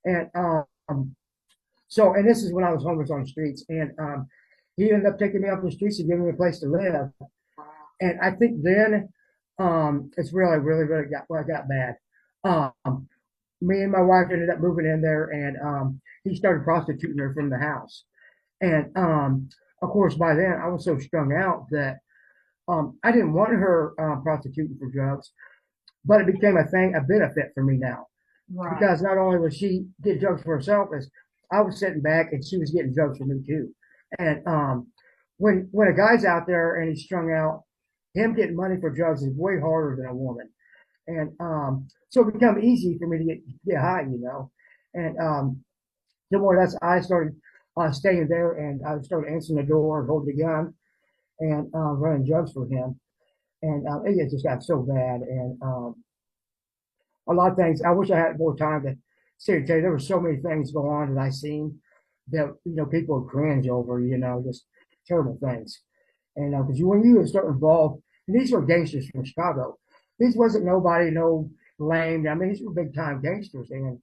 And and this is when I was homeless on the streets, and he ended up taking me off the streets and giving me a place to live. And I think then it's really got bad. Um, Me and my wife ended up moving in there, and he started prostituting her from the house. And of course, by then I was so strung out that I didn't want her prostituting for drugs, but it became a benefit for me now Right. because not only was she getting drugs for herself, as I was sitting back and she was getting drugs for me too. And when a guy's out there and he's strung out, him getting money for drugs is way harder than a woman. And so it became easy for me to get high, you know. And the more that's I started staying there, and I started answering the door and holding the gun and running drugs for him. And it just got so bad. And a lot of things. I wish I had more time to say to tell you. There were so many things go on that I seen that people would cringe over. Just terrible things. And because when you start involved, and these were gangsters from Chicago. These wasn't nobody, no lame. I mean, these were big time gangsters. And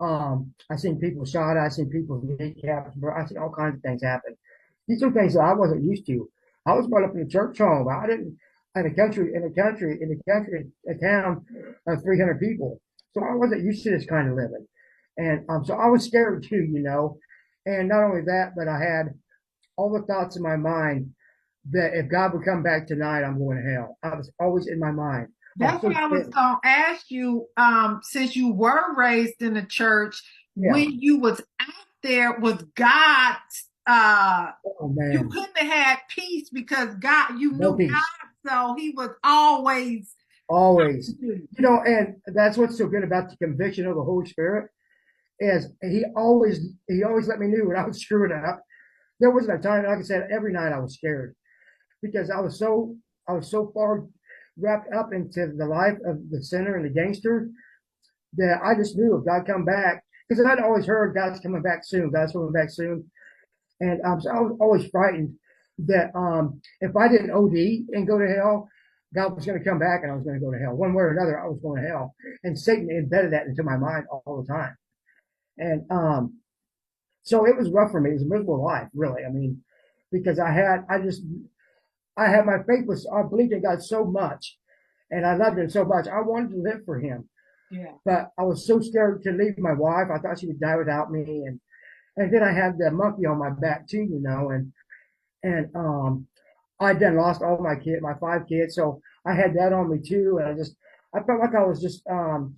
I seen people shot. I seen people kneecapped. I seen all kinds of things happen. These are things that I wasn't used to. I was brought up in a church home. I didn't a town of 300 people. So I wasn't used to this kind of living. And so I was scared too, you know. And not only that, but I had all the thoughts in my mind that if God would come back tonight, I'm going to hell. I was always in my mind. I was That's so what I was scared. gonna ask you. Since you were raised in the church, Yeah. when you was out there with God, uh, Oh you man. couldn't have had peace because God, you No knew peace. God, so He was always Always. you. And that's what's so good about the conviction of the Holy Spirit is he always let me know when I was screwing up. There wasn't a time, like I said, every night I was scared because I was so far wrapped up into the life of the sinner and the gangster that I just knew if God come back, because I'd always heard God's coming back soon, God's coming back soon. And so I was always frightened that if I didn't OD and go to hell, God was going to come back and I was going to go to hell. One way or another, I was going to hell. And Satan embedded that into my mind all the time. And so it was rough for me. It was a miserable life, really. I mean, because I had my faith was, I believed in God so much and I loved him so much. I wanted to live for him, Yeah. but I was so scared to leave my wife. I thought she would die without me. And then I had the monkey on my back too, and I then lost all my 5 kids, so I had that on me too, and I felt like I was just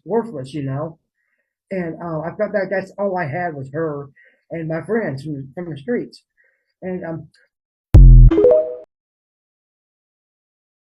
worthless, and I felt like that's all I had was her and my friends from the streets, and